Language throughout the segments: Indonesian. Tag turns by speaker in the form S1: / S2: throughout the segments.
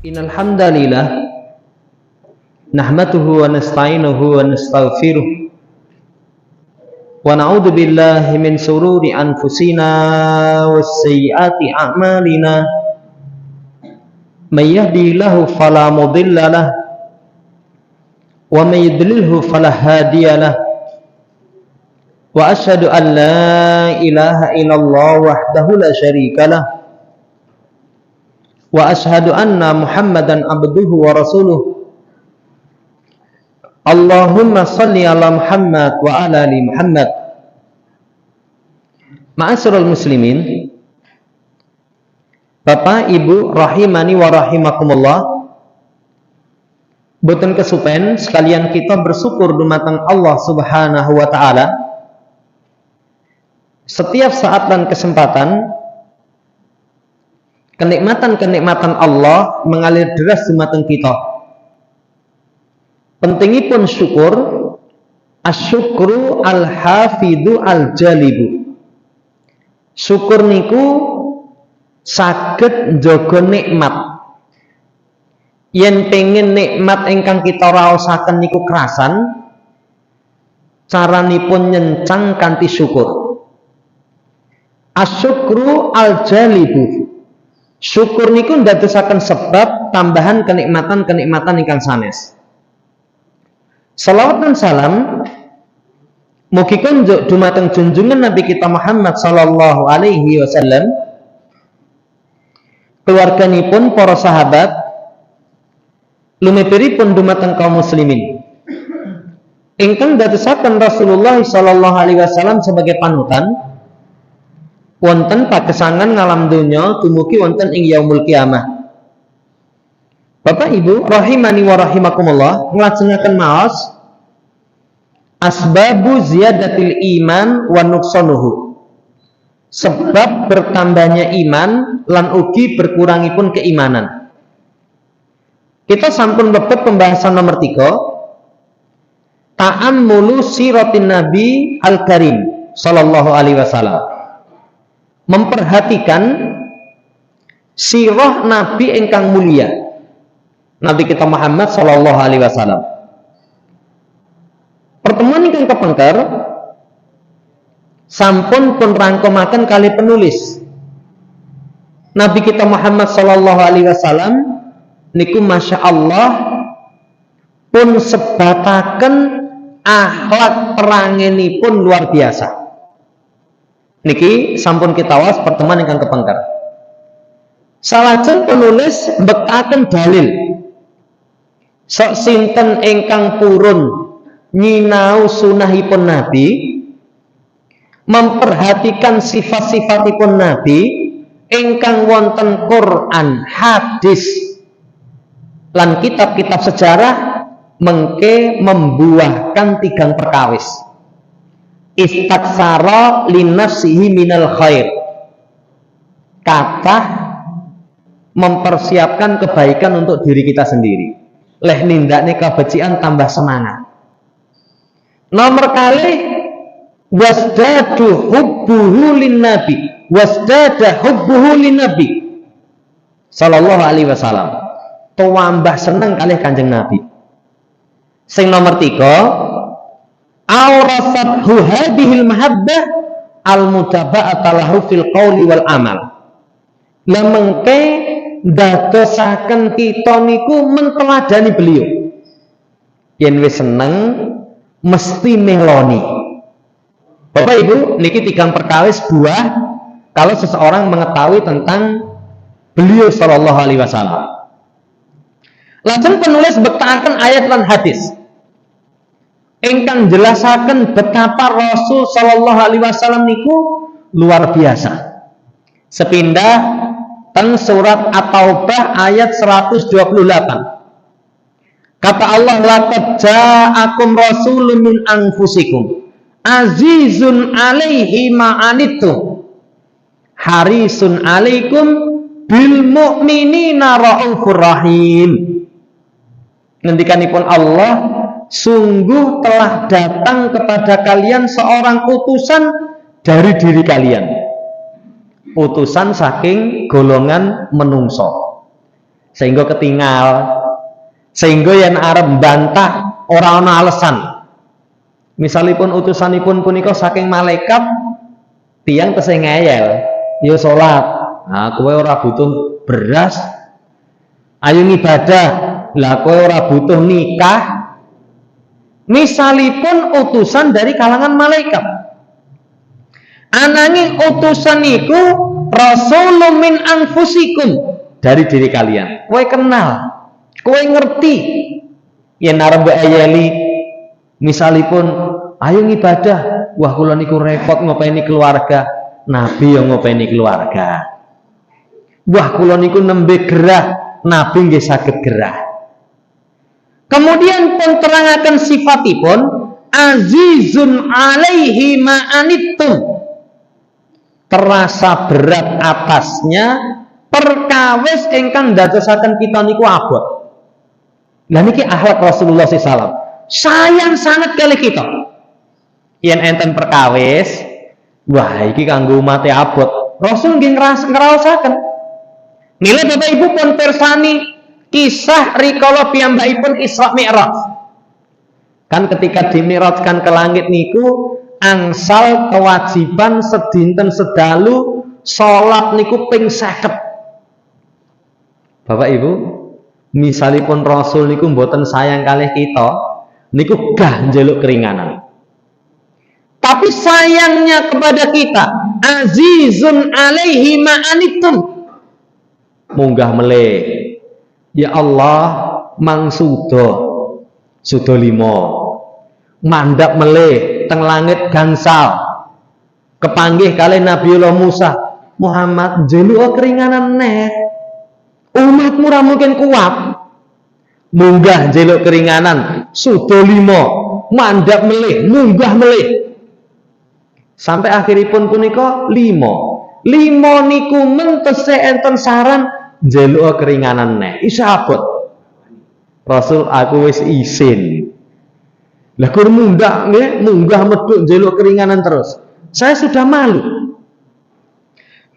S1: Innal hamdalillah nahmaduhu wa nasta'inuhu wa nastaghfiruh wa na'udzu billahi min shururi anfusina was sayyiati a'malina may yahdihillahu fala mudilla lahu wa may yudlilhu fala hadiya lahu wa asyhadu an la ilaha illallah wahdahu la syarika lahu wa ashhadu anna Muhammadan abduhu wa rasuluh. Allahumma shalli ala Muhammad wa ala ali Muhammad. Ma'asyiral muslimin, Bapak Ibu rahimani wa rahimakumullah. Boten kesupen sekalian kita bersyukur dumateng Allah Subhanahu wa taala. Setiap saat dan kesempatan kenikmatan-kenikmatan Allah mengalir deras dumateng kita. Pentingipun syukur, asyukru al-hafidhu al-jalibu. Syukur niku saged njaga nikmat. Yen pengen nikmat ingkang kita raosaken niku kerasan, caranipun nyencang kanthi syukur. Asyukru al-jalibu. Syukur niku ndadosaken sebab tambahan kenikmatan-kenikmatan ingkang sanes. Shalawat dan salam mugi kunjuk dumateng junjungan Nabi kita Muhammad sallallahu alaihi wasallam, keluarganipun, para sahabat, lumepiripun dumateng kaum muslimin ingkang ndadosaken Rasulullah sallallahu alaihi wasallam sebagai panutan wonten pagesangan ngalam donya dumugi wonten ing yaumul kiamah. Bapak Ibu rahimani wa rahimakumullah, nglajengaken maos asbabu ziyadatil iman wa nuqsanuhu. Sebab bertambahnya iman lan ugi berkurangipun keimanan. Kita sampun mlebet pembahasan nomor 3, ta'ammulu siratin nabi al-karim sallallahu alaihi wasallam. Memperhatikan sirah Nabi ingkang mulia, Nabi kita Muhammad sallallahu alaihi wasallam. Pertemuan ingkang kepengker sampun pun rangkumaken kali penulis. Nabi kita Muhammad sallallahu alaihi wasallam niku masya Allah pun sebataken akhlak perangenipun luar biasa. Niki sampun kita was pertemuan ingkang kepengker. Salajeng penulis mbektaken dalil sok sinten ingkang purun nyinau sunahipun Nabi, memperhatikan sifat-sifatipun Nabi ingkang wonten Quran, hadis lan kitab-kitab sejarah, mengke membuahkan 3 perkawis. Istaksara linafsihi minal khair, kata mempersiapkan kebaikan untuk diri kita sendiri, leh nindakne kabecikan tambah semangat. Nomor kali wasdadu hubbuhu lin nabi, wasdada hubbuhu lin nabi sallallahu alaihi wasallam, tuwambah seneng kalih Kanjeng Nabi. Sing nomor 3, awrasathu hadhil mahabbah al-mutaba'ata lahu fil qawli wal amal. Lah mengke ndadosaken kita niku menteladani beliau. Yen wis seneng mesti meloni. Bapak Ibu, niki 3 perkawis buah kalau seseorang mengetahui tentang beliau sallallahu alaihi wasallam. Lajeng penulis bektaken ayat lan hadis ingkang jelasaken betapa Rasul sallallahu alaihi wasallam niku luar biasa. Sepindah teng surat At-Taubah ayat 128. Kata Allah, laqad ja'akum rasulun min anfusikum azizun 'alaihi ma 'anittum harisun 'alaikum bil mu'minina raufur rahim. Ngendikanipun Allah, sungguh telah datang kepada kalian seorang utusan dari diri kalian, utusan saking golongan menungso, sehingga ketinggal, sehingga yang arep bantah orang ana alasan. Misalipun utusanipun punika saking malaikat, tiang tesih ngeyel, yo salat, nah kowe ora butuh beras, ayo ibadah, lah kowe ora butuh nikah. Misalipun utusan dari kalangan malaikat, ananging utusan niku rasulun min anfusikum, dari diri kalian. Kowe kenal, kowe ngerti yen arep mbok ayeli. Misalipun ayo ibadah, wah kula niku repot ngopeni keluarga, nabi yang ngopeni keluarga. Wah kula niku nembe gerah, nabi nggih saged gerah. Kemudian pun terangaken sifatipun azizun alaihi ma'anittum, terasa berat atasnya perkawis ingkang dadosaken kita niku abot. Lah niki akhlak Rasulullah SAW. Sayang sangat kali kita. Yen enten perkawis, wah iki kanggo umat abot. Rasul nggih ngraosaken. Mila Bapak Ibu pun persani kisah rikala piyambakipun Isra Mi'raj. Kan ketika dimi'rajkan ke langit niku angsal kewajiban sedinten sedalu salat niku ping 50. Bapak Ibu, misalipun Rasul niku mboten sayang kalih kita, niku gah njaluk keringanan. Tapi sayangnya kepada kita, azizun alaihi ma'anittum, munggah melih. Ya Allah, mangsudo sudo 5, mandap melih teng langit gansal, kepanggih kalih Nabiullah Musa, Muhammad njaluk keringanan neh, umatmu ora mungkin kuat. Munggah njaluk keringanan sudo 5, mandap melih, munggah melih, sampai akhiripun punika 5 niku mentese enten saran njaluk keringanan neh, isa abot. Rasul aku wis isin. Lah kur munggah nggih, munggah medhuk njaluk keringanan terus. Saya sudah malu.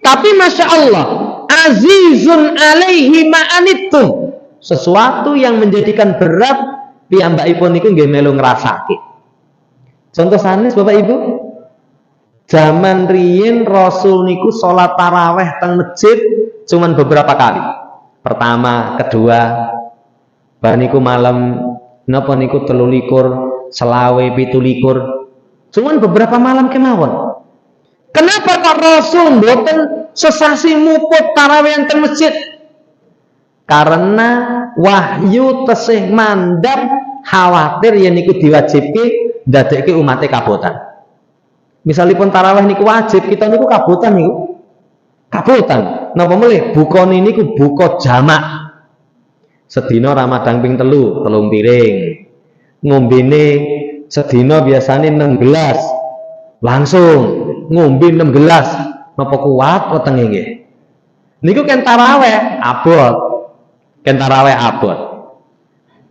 S1: Tapi Masya Allah, azizun alaihi ma'anittum, sesuatu yang menjadikan berat piyambakipun niku nggih melu ngrasake. Contoh sanes Bapak Ibu, zaman riyin Rasul niku salat tarawih teng masjid cuman beberapa kali. Pertama, kedua, bar niku malam napa niku 23, selawe 17. Cuman beberapa malam kemawon. Kenapa kok Rasul mboten sesasi muput tarawih teng masjid? Karena wahyu tesih mandap khawatir yen niku diwajibke ndadekke umate kabotan. Misalipun tarawih niku wajib, kita niku kabotan niku. Kabotan. Napa melih bukane niku buka jamak. Sedina Ramadan ping 3 piring. Ngombene sedina biasane 6 gelas. Langsung ngombe 6 gelas. Napa kuat wetenge nggih? Niku kan tarawih abot. Kan tarawih abot.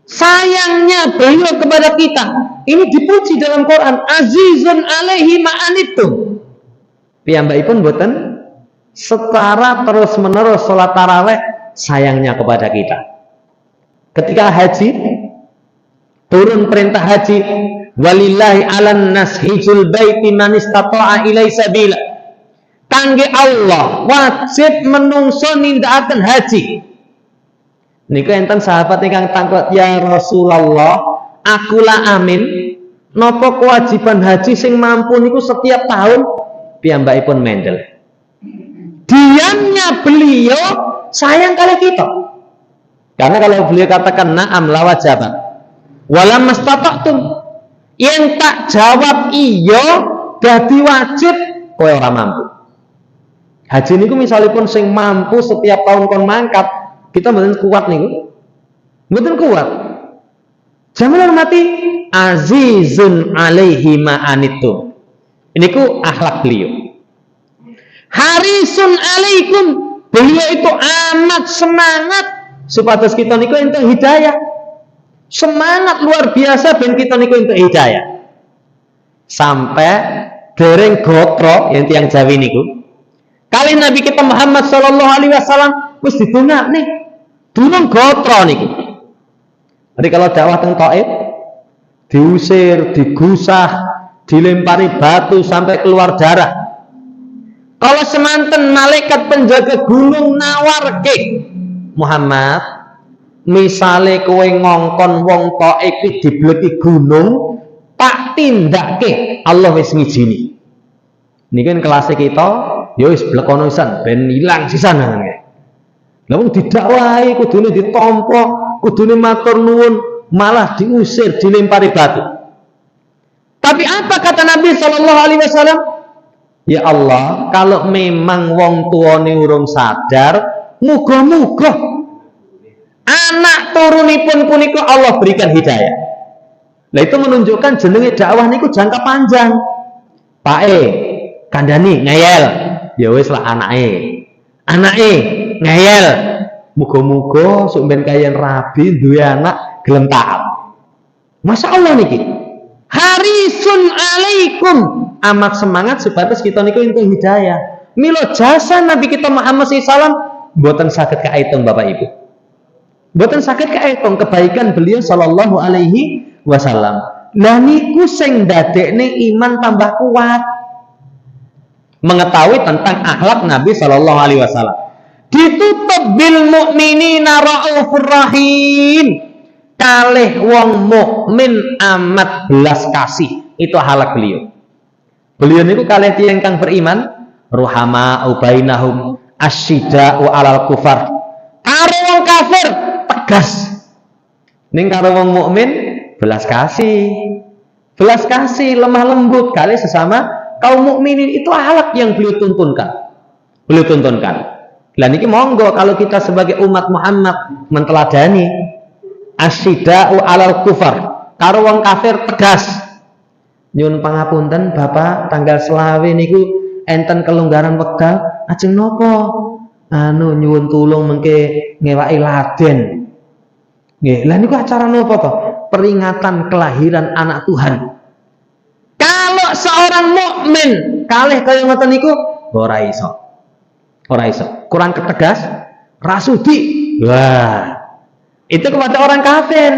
S1: Sayangnya beliau kepada kita ini dipuji dalam Quran, azizun alaihi ma'anittum. Piyambakipun boten setara terus menerus salat tarawih, sayangnya kepada kita. Ketika haji turun perintah haji, walillahi 'alan nas hijjul baiti man istata'a ilaihi sabila. Kangge Allah wajib menungso nindakaken haji. Niku enten sahabat ingkang takut, ya Rasulullah, akulah amin, napa kewajiban haji sing mampu niku setiap tahun? Piyambakipun mendel. Diamnya beliau sayang kali kita. Karena kalau beliau katakan na'am la wajabat, walam mastata'tum, yang tak jawab iya dadi wajib, kowe ora mampu. Haji niku misalipun sing mampu setiap tahun kon mangkat, kita mboten kuat niku. Mboten kuat. Jaman hormati azizun alaihi ma'anittum. Niku akhlak beliau. Harisun alaikum, beliau itu amat semangat supados kita niku entuk hidayah. Semangat luar biasa ben kita niku entuk hidayah. Sampai dereng gotro yang tiang Jawi niku. Kali Nabi kita Muhammad sallallahu alaihi wasallam wis didongakne. Durung gotro niku. Jadi kalau dakwah teng Taif diusir, digusah, dilempari batu sampai keluar darah. Kalau semanten malaikat penjaga gunung nawarke Muhammad, misale kowe ngongkon wong Taif dibleki gunung, tak tindakke Allah wis ngijini. Niki kan kelas kita, ya wis blekono pisan ben ilang sisan nangane. Lah wong didakwahi kudune ditampa, kudune matur nuwun, malah diusir, dilempari batu. Tapi apa kata Nabi sallallahu alaihi wasallam? Ya Allah, kalau memang wong tuane urung sadar, muga-muga anak turunipun punika Allah berikan hidayah. Nah itu menunjukkan jenenge dakwah niku jangka panjang. Pak kandhani ngeyel, ya wis lah anake ngeyel. Muga-muga sok ben kayen rabi duwe anak gelem taat. Masya Allah niki. Harisun alaikum, amat semangat supados kita niku entuk hidayah. Milo jasa Nabi kita Muhammad SAW mboten saged kaitung Bapak Ibu. Mboten saged kaitung kebaikan beliau sallallahu alaihi wasallam. Lah niku sing ndadekne iman tambah kuat. Mengetahui tentang akhlak Nabi sallallahu alaihi wasallam. Ditutup bil mukminina raufur rahim. Kalih wong mukmin amat belas kasih, itu halak beliau. Beliau niku kalih tiyang kang beriman, ruhama ubainahum asyida'u alal kufar. Karo wong kafir tegas. Ning karo wong mukmin belas kasih. Belas kasih, lemah lembut kali sesama kaum mukminin, itu halak yang beliau tuntunkan. Beliau tuntunkan. Lah niki monggo kalau kita sebagai umat Muhammad menteladani asyida'u alal kufar, karo wong kafir tegas. Nyun pangapunten Bapak, tanggal selawe niku enten kelonggaran wekdal, ajeng napa? Anu nyuwun tulung mengke ngewaki Laden. Nggih, lah niku acara napa to? Peringatan kelahiran anak Tuhan. Kalau seorang mukmin kalih kaya ngoten niku ora iso. Ora iso. Kurang ketegas, rasudi. Wah, itu kepada orang kafir.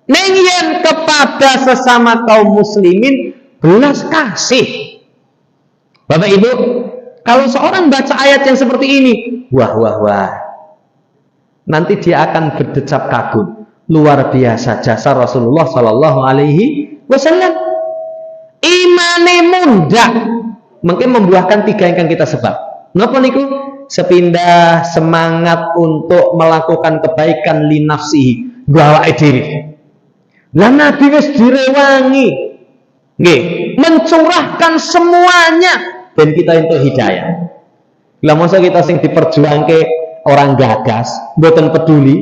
S1: Ning kepada sesama kaum muslimin belas kasih. Bapak Ibu, kalau seorang baca ayat yang seperti ini, wah. Nanti dia akan berdecap kagum. Luar biasa jasa Rasulullah sallallahu alaihi wasallam. Imane mundak mungkin membuahkan 3 yang kita sebab. Napa niku? Sepindah semangat untuk melakukan kebaikan li nafsihi, gawake diri. Lah Nabi wis direwangi, nggih, mencurahkan semuanya ben kita entuk hidayah. Lah masa kita sing diperjuangke orang gagas, mboten peduli,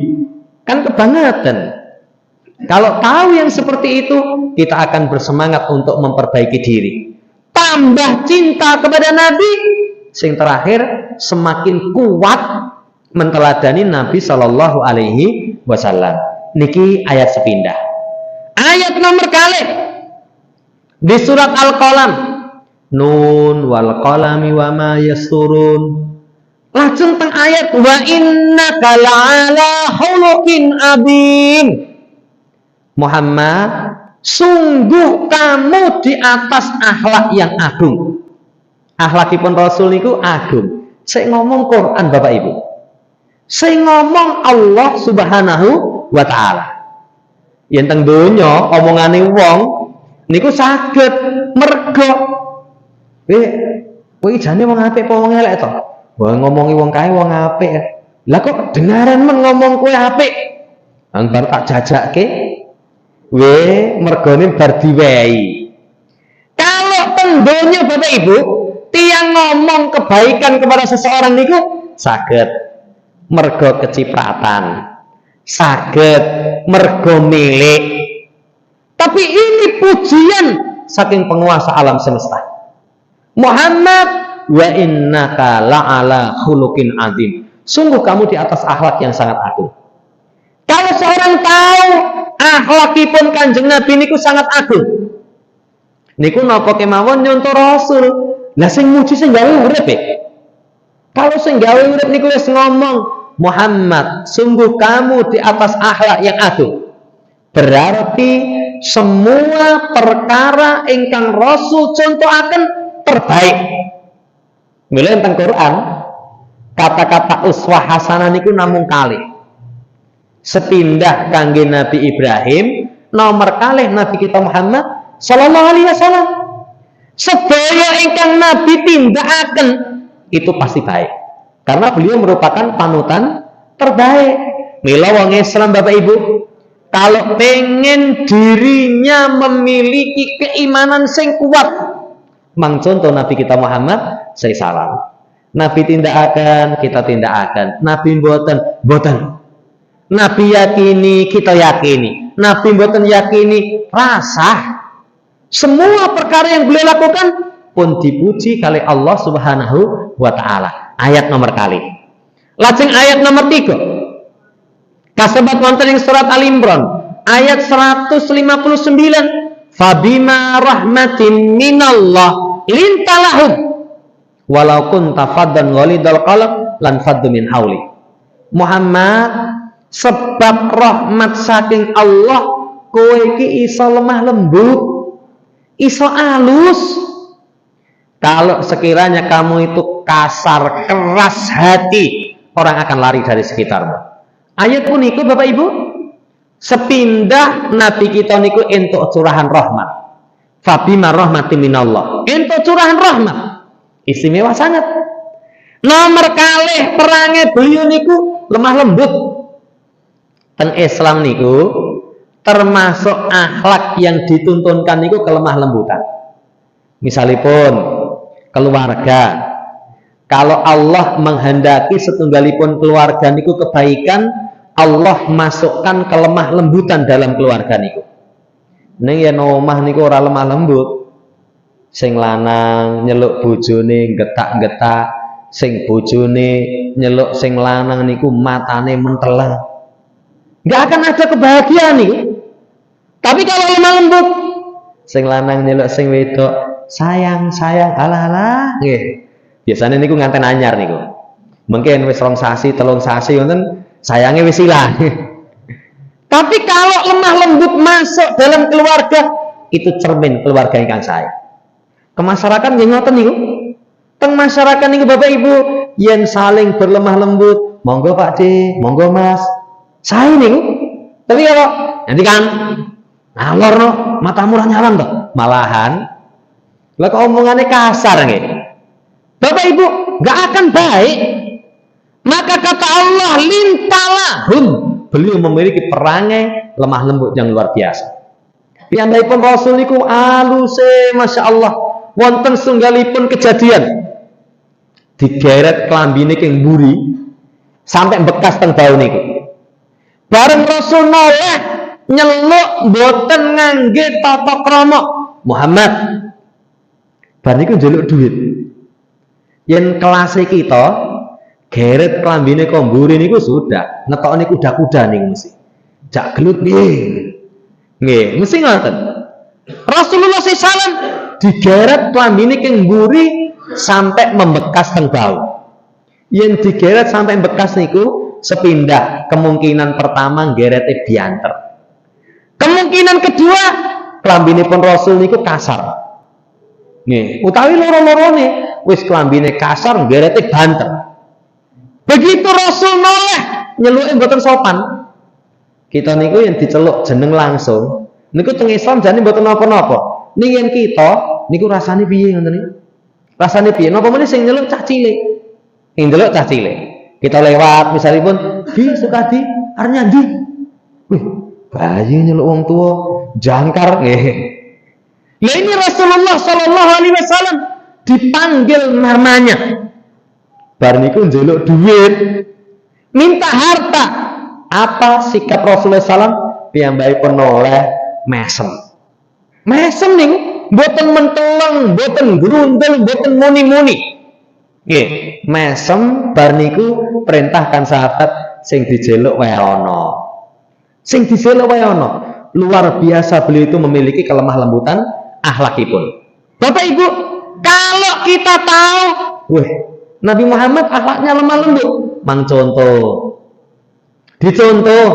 S1: kan kebangetan. Kalau tahu yang seperti itu, kita akan bersemangat untuk memperbaiki diri. Tambah cinta kepada Nabi. Sing terakhir semakin kuat menteladani Nabi sallallahu alaihi wasallam. Niki ayat sepindah. Ayat nomor kalih di surat Al-Qalam. Nun wal qalami wa ma yasturun. Lajeng teng ayat wa innaka la'ala khuluqin adzim. Muhammad, sungguh kamu di atas akhlak yang agung. Akhlakipun Rasul niku agung. Saya ngomong Quran Bapak Ibu. Saya ngomong Allah Subhanahu wa taala. Yen teng donya omongane wong niku saged mergo kowe jane wong apik apa wong elek to? Wah ngomongi wong kae wong apik. Lah kok dengaran men ngomong kowe apik? Nang bar tak jajakke mergone bar diwehi. Kalau teng donya Bapak Ibu tiang ngomong kebaikan kepada seseorang niku saged mergo kecipratan, saged mergo milik. Tapi ini pujian saking penguasa alam semesta. Muhammad, wa innaka la'ala khuluqin adzim. Sungguh kamu di atas akhlak yang sangat agung. Kalau seorang tahu akhlakipun Kanjeng Nabi niku sangat agung, Niku napa kemawon nyontoh Rasul. Lah sing muji sing gawe urip e. Kalau sing gawe urip niku wis ngomong, Muhammad, sungguh kamu di atas akhlak yang agung. Berarti semua perkara ingkang Rasul contohaken terbaik. Mila teng Quran kata-kata uswah hasanah niku namung kalih. Sepindah kangge Nabi Ibrahim, nomor kalih Nabi kita Muhammad sallallahu alaihi wasallam. Sedaya ingkang Nabi tindakaken itu pasti baik. Karena beliau merupakan panutan terbaik. Mila wong Islam Bapak Ibu, kalau pengen dirinya memiliki keimanan sing kuat, mang contoh Nabi kita Muhammad saya salam. Nabi tindakaken, kita tindakaken. Nabi mboten. Nabi yakini, kita yakini. Nabi mboten yakini, rasa. Semua perkara yang beliau lakukan pun dipuji kali Allah Subhanahu wa taala. Ayat nomor kali. Lajeng ayat nomor 3. Kasebat wonten ing surat Al-Imran ayat 159. Fabima rahmatin minallah lintalahum walau kunta faddan ghalidal qalb lan faddu min hauli. Muhammad, sebab rahmat saking Allah kowe iki iso lemah lembut, iso alus. Kalau sekiranya kamu itu kasar, keras hati, orang akan lari dari sekitarmu. Ayat pun itu Bapak Ibu, sepindah Nabi kita niku entuk curahan rahmat. Fabima rahmatin minallah. Entuk curahan rahmat. Istimewa sangat. Nomor kalih perangai beliau niku lemah lembut. Teng Islam niku termasuk akhlak yang dituntunkan niku kelemah lembutan. Misalipun keluarga, kalau Allah menghendaki setunggalipun keluarga niku kebaikan, Allah masukkan kelemah lembutan dalam keluarga niku. Ning yen omah niku ora lemah lembut, sing lanang nyeluk bojone getak-getak, sing bojone nyeluk sing lanang niku matane menteleng. Enggak akan ada kebahagiaan niku. Tapi kalau lemah lembut, sing lanang nyeluk sing wedok, sayang, alah nggih. Biasanya niku nganten anyar niku. Mungkin wis 2 sasi, 3 sasi ngoten, sayange wis ilang. Tapi kalau lemah lembut masuk dalam keluarga, itu cermin keluarga ingkang saya. Ke masyarakat nggih ngoten niku. Teng masyarakat niku Bapak Ibu, yen saling berlemah lembut, monggo Pak D, monggo Mas. Saya niku. Tapi kalau nanti kan ngalor no, mata murah nyalam toh. Malahan lah omongannya kasar nggih. Bapak Ibu, nggak akan baik. Maka kata Allah, lintalahum, beliau memiliki perangai lemah lembut yang luar biasa. Piyambakipun Rasul niku aluse Masya Allah. Wonten sunggalipun kejadian digeret klambine king mburi sampai bekas teng bau niku. Bareng Rasul noleh nyeluk mboten ngangge tata krama. Muhammad, bar niku njaluk duit. Yen kelas kita geret klambine komburi niku sudah ngetokne kuda-kuda niku mesti. Jak gelut nggih. Nggih, mesti ngoten. Rasulullah SAW digeret klambine king mburi sampai membekas teng bau. Yen digeret sampai bekas niku sepindah, kemungkinan pertama gerete dianter. Kemungkinan kedua, klambinipun Rasul niku kasar. Nggih, utawi loro-lorone wis klambine kasar, gerete banter. Begitu Rasul noleh nyeluke mboten sopan. Kita niku yang diceluk jeneng langsung. Niku teng Islam jane mboten napa-napa. Ning yen kita niku rasane piye ngoten niku? Rasane piye? Napa meneh sing nyeluk cah cilik. Sing nyeluk cah cilik. Kita lewat misalipun, "Di Sukadi, arep nyandi?" Wih, bayi nyeluk wong tua, jangkar nggih. Nah ini Rasulullah Shallallahu Alaihi Wasallam dipanggil namanya. Bar niku njaluk duit, minta harta. Apa sikap Rasulullah SAW? Piyambakipun noleh mesem. Mesem niku mboten menteleng, mboten grundel, mboten muni-muni. Nggih, mesem bar niku perintahkan sahabat sing dijeluk wae ana. Sing dijeluk wae ana. Luar biasa beliau itu memiliki kelemah lembutan akhlakipun. Bapak Ibu, kalau kita tahu, Nabi Muhammad akhlaknya lemah lembut, mang contoh. Dicontoh,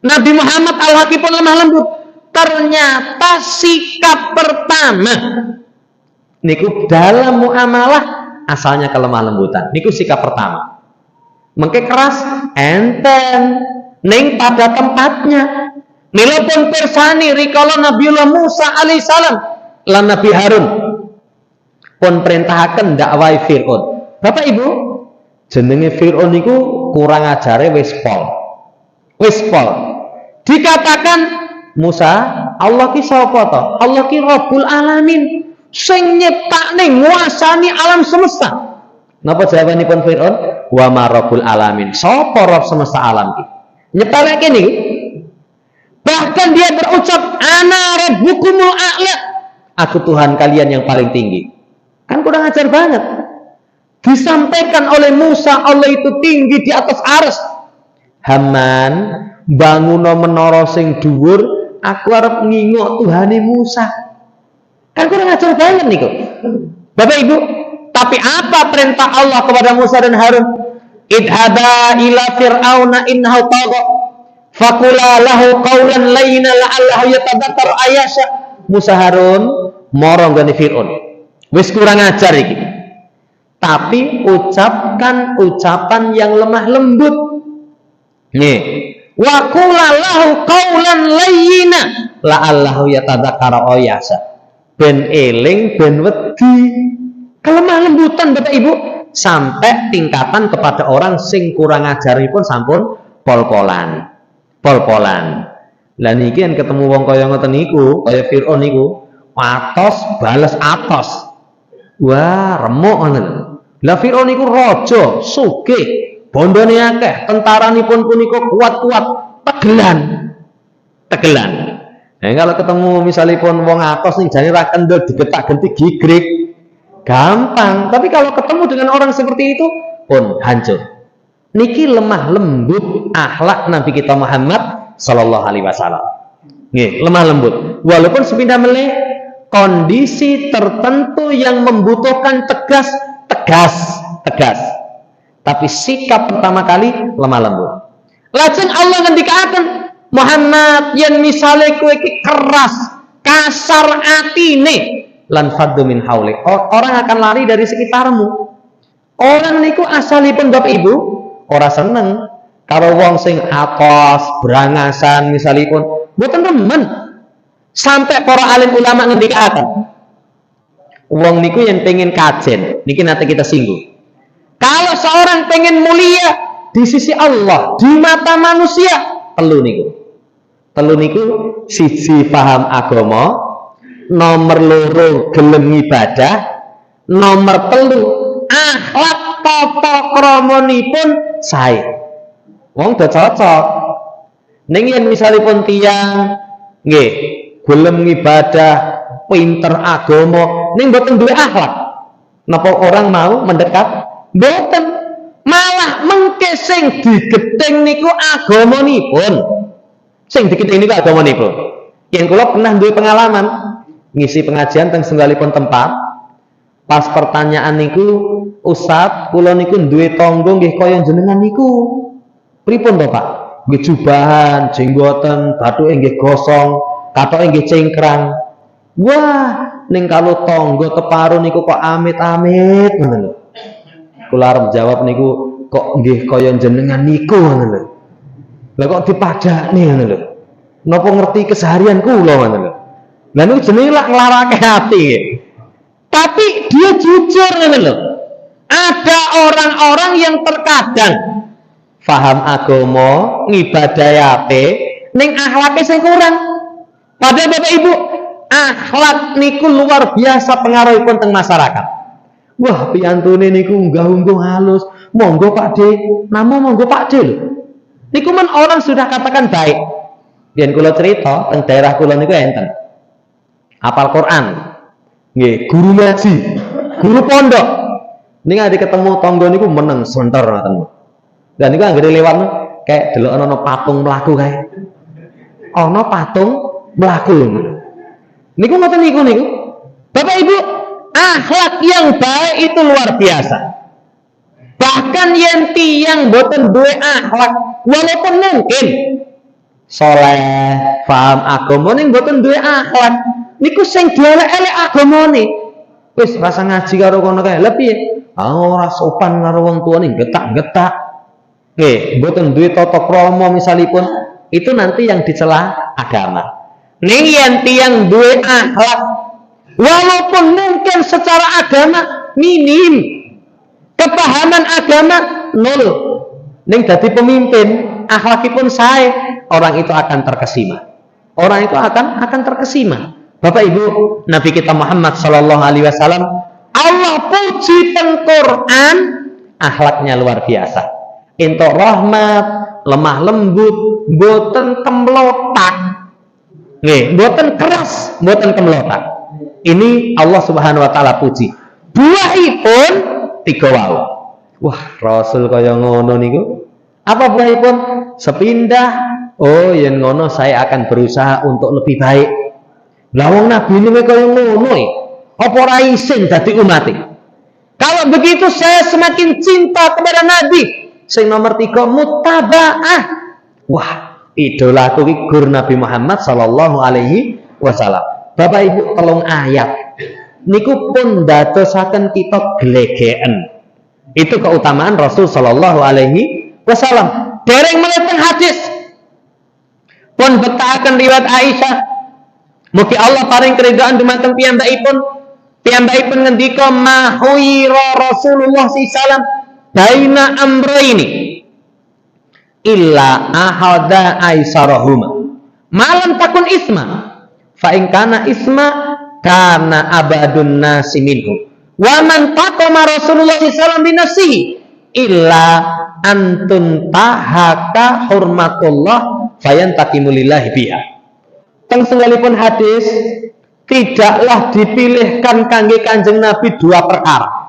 S1: Nabi Muhammad akhlakipun lemah lembut. Ternyata sikap pertama niku dalam muamalah asalnya kelemah lembutan. Niku sikap pertama. Mengke keras enten ning pada tempatnya. Mila pun persani rikala Nabiullah Musa alaihissalam lan Nabi Harun pun perintahaken dakwah Fir'aun. Bapak Ibu, jenenge Fir'aun niku kurang ajare wis pol. Dikatakan Musa, Allah ki sapa to? Allah ki Rabbul Alamin, sing nyiptakne nguasani alam semesta. Napa jawabanipun Fir'aun? Wa ma Rabbul Alamin. Sapa Rabb semesta alam ki? Nyiptakake niki. Bahkan dia berucap, ana rabbukumul a'la. Aku Tuhan kalian yang paling tinggi. Kan kurang ajar banget. Disampaikan oleh Musa, Allah itu tinggi di atas arsy. Haman banguno menara sing dhuwur, aku arep ngingok Tuhane Musa. Kan kurang ajar banget niku. Bapak Ibu, tapi apa perintah Allah kepada Musa dan Harun? Idhaba ila fir'auna innahu tagha faqula lahu qawlan layyina la'allahu yatadhakkaru ayasha. Musa Harun moro nggone Fir'aun. Wis kurang ajar iki. Tapi ucapkan ucapan yang lemah lembut. Nih, wa qula lahu qawlan layyina la'allahu yatadhakkaru ayasha. Ben eling ben wedi. Kelemah lembutan Bapak Ibu sampai tingkatan kepada orang sing kurang ajaripun sampun pol-polan. Lah niki yen ketemu wong kaya ngoten niku, kaya Fir'aun niku, atos bales atos. Wah, remuk ngoten. Lah Fir'aun niku raja, sugih, bondone akeh, tentaranipun punika kuat-kuat, tegelan. Nah, kalau ketemu misalipun wong atos ning jane ra kendel digetak-genti gigrik, gampang. Tapi kalau ketemu dengan orang seperti itu pun hancur. Niki lemah lembut akhlak Nabi kita Muhammad sallallahu alaihi wasallam. Nggih, lemah lembut. Walaupun sepindah meleh kondisi tertentu yang membutuhkan tegas. Tapi sikap pertama kali lemah lembut. Lajeng Allah ngendikaken, Muhammad yen misale kowe iki keras, kasar atine, lan faddu min haulik. Orang akan lari dari sekitarmu. Orang niku asalipun Bapak Ibu ora seneng karo wong sing atos, brangasan misalipun, mboten remen. Sampai para alim ulama ngendikaken, wong niku yang pengen kajen, niki nanti kita singgung. Kalau seorang pengen mulia di sisi Allah, di mata manusia, telu niku siji paham agama, nomor loro gelem ibadah, nomor telu akhlak tata kramanipun sae. Wong do cocok. Ning yen misalipun tiyang nggih gelem ibadah, pinter agama, ning mboten duwe akhlak, napa orang mau mendekat? Mboten. Malah mengke sing digething niku agamanipun. Sing digething niku agamanipun. Yen kula pernah duwe pengalaman ngisi pengajian teng senggalipun tempat, pas pertanyaan niku, Ustaz, kula niku duwe tangga nggih kaya jenengan niku. Pripun to, Pak? Nggih jubahan, jenggoten, bathuke nggih gosong, kathoke nggih cengkrang. Wah, ning kalau tangga keparu niku kok amit-amit ngoten lho. Kula arep jawab niku kok nggih kaya jenengan niku ngoten lho. Lah kok dipadakne ngoten lho. Napa ngerti keseharian kula ngoten lho. Lah niku jenenge lak nglarake ati. Tapi dia jujur ngoten lho. Ada orang-orang yang terkadang paham agama, ngibadahi apik, ning akhlake sing kurang. Padahal Bapak Ibu, akhlak niku luar biasa pengaruhipun teng masyarakat. Wah, piantune niku unggah-ungguh halus. Monggo Pak De, nama monggo Pak De lho. Niku men orang sudah katakan baik. Yen kula cerita teng daerah kula niku enten. Hafal Quran. Nggih, guru ngaji, guru pondok. Ning ade ketemu tangga niku meneng senter ngoten. Lah niku anggere lewat kayak delok ana patung mlaku kae. Ana patung mlaku. Niku ngoten niku. Bapak Ibu, akhlak yang baik itu luar biasa. Bahkan yen tiyang boten duwe akhlak, walaupun mungkin soleh, paham agama ning boten duwe akhlak, niku sing dielek-elek agamane. Wis rasa ngaji karo kono kae. Lha piye? Ora sopan karo wong tuane, getak-getak. Nggih, boten duwe tata krama misalipun, itu nanti yang dicela agama. Ning yen tiyang duwe akhlak, walaupun mungkin secara agama minim, kepahaman agama nol, ning dadi pemimpin, akhlakipun sae, orang itu akan terkesima. Orang itu akan terkesima. Bapak Ibu, Nabi kita Muhammad sallallahu alaihi wasallam, Allah puji teng Quran, akhlaknya luar biasa. Entuk rahmat, lemah lembut, boten kemlotak. Nggih, mboten keras, mboten kemlotak. Ini Allah Subhanahu wa taala puji. Buahipun tiga wau. Wah, Rasul kaya ngono niku. Apa buahipun? Sepindah. Oh, yen ngono saya akan berusaha untuk lebih baik. Lah wong Nabi niku kaya ngono iki. Apa ora isin dadi umate? Kalau begitu saya semakin cinta kepada Nabi. Sing nomor 3 muttabaah. Wah, idolaku iki gur Nabi Muhammad sallallahu alaihi wasallam. Bapak Ibu tolong ayat niku pun dadosaken kita glegeken. Itu keutamaan Rasul sallallahu alaihi wasallam. Dereng meleteng hadis pun betakaken riwayat Aisyah. Mugi Allah paring keridhaan dumateng piyambakipun. Piyambakipun ngendika mahuyira Rasulullah sallallahu alaihi wasallam baina amrayni illa ahada aisarahuma malam takun isma fa in kana isma kana abadun nasi minhu wa man taqama Rasulullah sallallahu alaihi wasallam bi nafsihi illa antun tahaka hurmatullah fayantaqimu lillahi biha. Teng senggalipun hadis tidaklah dipilihkan kangge Kanjeng Nabi dua perkara.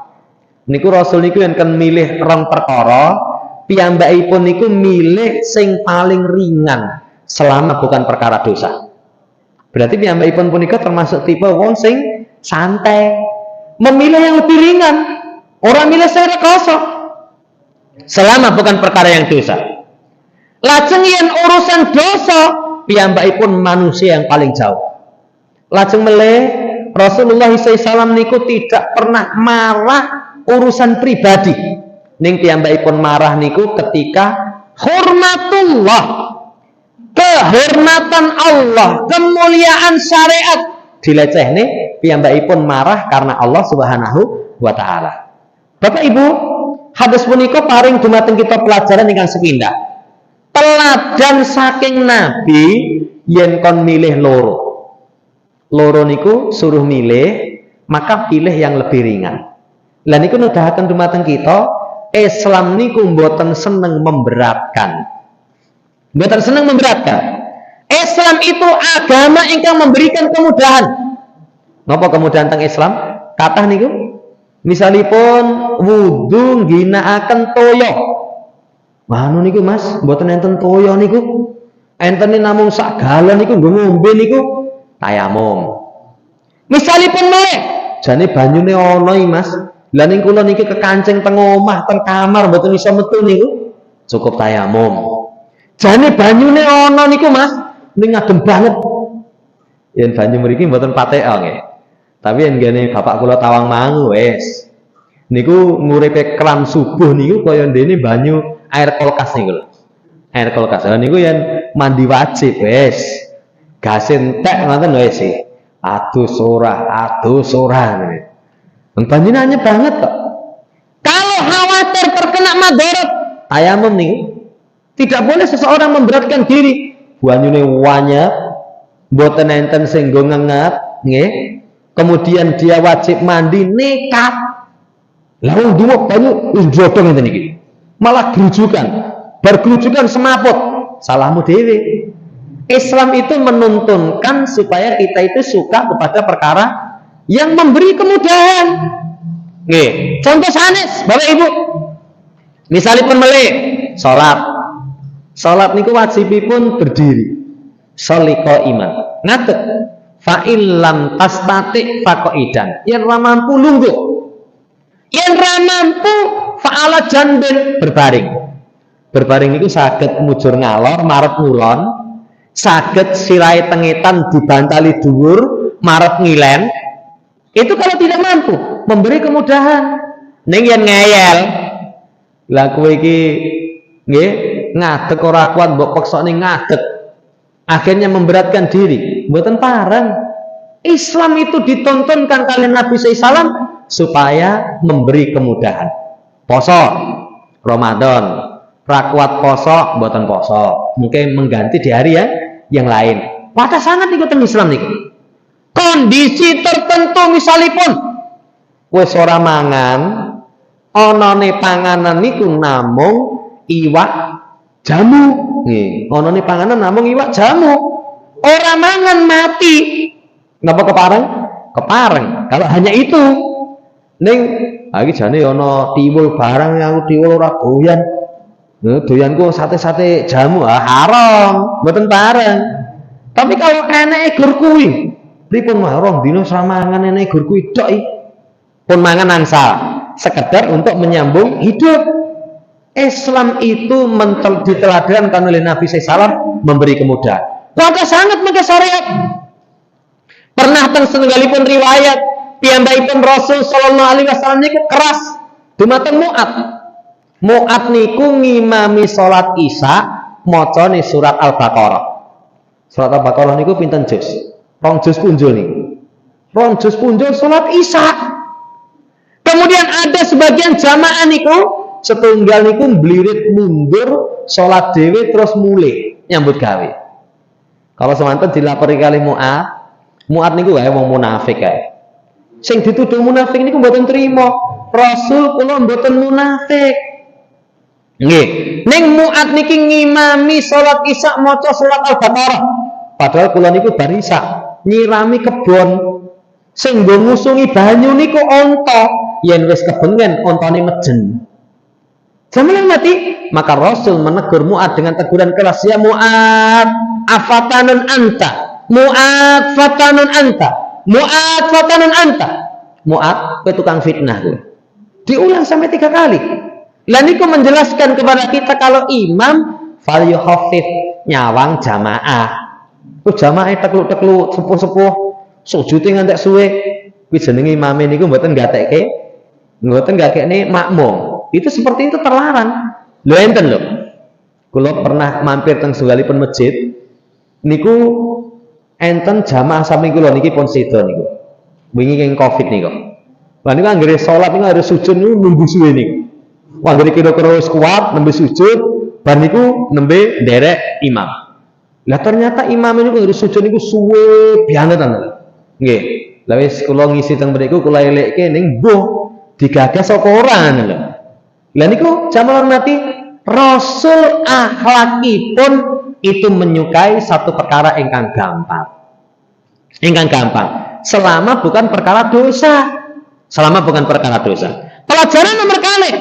S1: Niku Rasul niku yen kan milih rong perkara, piyambakipun niku milih sing paling ringan selama bukan perkara dosa. Berarti piyambakipun punika termasuk tipe wong sing santai, memilih yang lebih ringan, orang milih sing rekoso selama bukan perkara yang dosa. Lajeng yen urusan dosa, piyambakipun manusia yang paling jauh. Lajeng meleh Rasulullah SAW niku tidak pernah marah urusan pribadi. Ning piyambakipun marah niku ketika hormatullah, kehormatan Allah, kemuliaan syariat dilecehne, piyambakipun marah karena Allah Subhanahu wa taala. Bapak Ibu, hadis punika paring dumateng kita pelajaran ingkang sepindah. Teladan saking Nabi yen kon milih loro. Loro niku suruh milih, maka pilih yang lebih ringan. Lah niku nudahaken dumateng kita, Islam niku mboten seneng memberatkan. Mboten seneng memberatkan. Islam itu agama ingkang memberikan kemudahan. Napa kemudahan teng Islam? Kathah niku misalipun wudu ngginakaken toya. Manu niku Mas, mboten enten toya niku. Entene namung sak galon niku nggo ngombe niku tayamum. Misalipun meleh, jane banyune ana iki Mas. Lah ning kula niki kekancing teng omah, teng kamar mboten iso metu niku, cukup tayamum. Jane banyune ana niku Mas, ning adem banget. Yen banyu mriki mboten patek nggih. Tapi yen ngene bapak kula Tawang Mangu wis. Niku nguripe keran subuh niku kaya ndene banyu air kulkas niku lho. Air kulkas. Lah niku yen mandi wajib wis. Gas entek ngoten wis. Adus ora ngene. Banyune banget kok. Kalau khawatir terkena madarat, tayamum niku. Tidak boleh seseorang memberatkan diri. Banyune wanyep, mboten enten sing nggo ngenget, nggih. Kemudian dia wajib mandi nekat. Lah wong duwek banyu wis jodong ngene iki. Malah gerujukan. Bar gerujukan semaput. Salahmu dhewe. Islam itu menuntunkan supaya kita itu suka kepada perkara yang memberi kemudahan. Nggih, contoh sanes, Bapak Ibu. Misalipun melih salat. Salat niku wajibipun berdiri. Sholli qaiman. Ngaten. fa illam tastati faqaidan. Yen ra mampu lungguh. Yen ra mampu fa'ala janbin berbaring. Berbaring itu saged mujur ngalor marep ngulon, saged sirahe tengetan dibantali dhuwur marep ngilen. Itu kalau tidak mampu memberi kemudahan. Ning yen ngeyel, lah kowe iki nggih ngadeg ora kuat mbok peksane ngadeg. Akhirnya memberatkan diri, mboten pareng. Islam itu ditontonkan kalian Nabi SAW supaya memberi kemudahan. Poso Ramadan, ra kuat poso, mboten poso. Mungkin mengganti di hari yang lain. Pada sangat ikutan Islam niku. Kondisi tertentu misalipun wis ora mangan, onone panganan niku namung iwak jamu. Nggih, onone panganan namung iwak jamu. Ora mangan mati. Napa kepareng? Kepareng. Kalau hanya itu. Ning iki jane ana tiwul barang yang tiwul ora doyan. Doyanku sate-sate jamu haram, mboten pareng. Tapi kalau eneke gur kuwi, pripun marang dina samangan eneke gur kuwi tok iki. Pun mangan angsal, sekedar untuk menyambung hidup. Islam itu diteladankan oleh Nabi SAW memberi kemudahan. Maka sangat maka syariat. Pernah teng setunggalipun riwayat piyambakipun Rasul sallallahu alaihi wasallam niku keras dumateng Mu'ad. Mu'ad niku ngimami salat Isya macane surat Al-Baqarah. Surat Al-Baqarah niku pinten juz? 2 juz punjul niku. 2 juz punjul salat Isya. Kemudian ada sebagian jamaah niku setunggal niku blirit mundur salat dhewe terus mulih nyambut gawe. Kalau semanten dilapori kali Mu'ad niku wae wong munafik kae. Sing dituduh munafik niku mboten trima. Rasul kula mboten munafik. Nggih, ning Mu'ad niki ngimami salat Isya maca surat Al-Baqarah. Padahal kula niku bar Isya nyirami kebon. Sing nggo ngusungi banyu niku onta, yen wis kebengen ontane mejen. Jaman mati, maka Rasul menegur Mu'ad dengan teguran keras, ya Mu'ad, afatanun anta. Mu'ad fatanun anta. Mu'ad fatanun anta. Mu'ad, kowe tukang fitnah kowe. Diulang sampai 3 kali. Lah niku menjelaskan kepada kita kalau imam fal yuhaffif nyawang jamaah. Ku jamaah tekluk-tekluk sepuh-sepuh sujud ngantek suwe. Kuwi jenenge imame niku mboten gakekne makmum. Itu seperti itu terlarang. Lho enten lho. Kula pernah mampir teng setunggalipun masjid niku enten jamaah samping kula niki pun sedo niku. Wingi keng Covid niku. Lah niku anggere salat niku harus sujud niku nunggu suwe niku. Wah anggere kira-kira wis kuat nembe sujud, bar niku nembe nderek imam. Lah ternyata imam niku harus sujud niku suwe banget tenan. Nggih. Lah wis kula ngisi teng mriku kula elekke ning mbuh digagas apa ora ngono lho. Lah niku jamaah hormati Rasul akhlakipun itu menyukai satu perkara ingkang gampang. Ingkang gampang. Selama bukan perkara dosa. Selama bukan perkara dosa. Pelajaran nomor kali.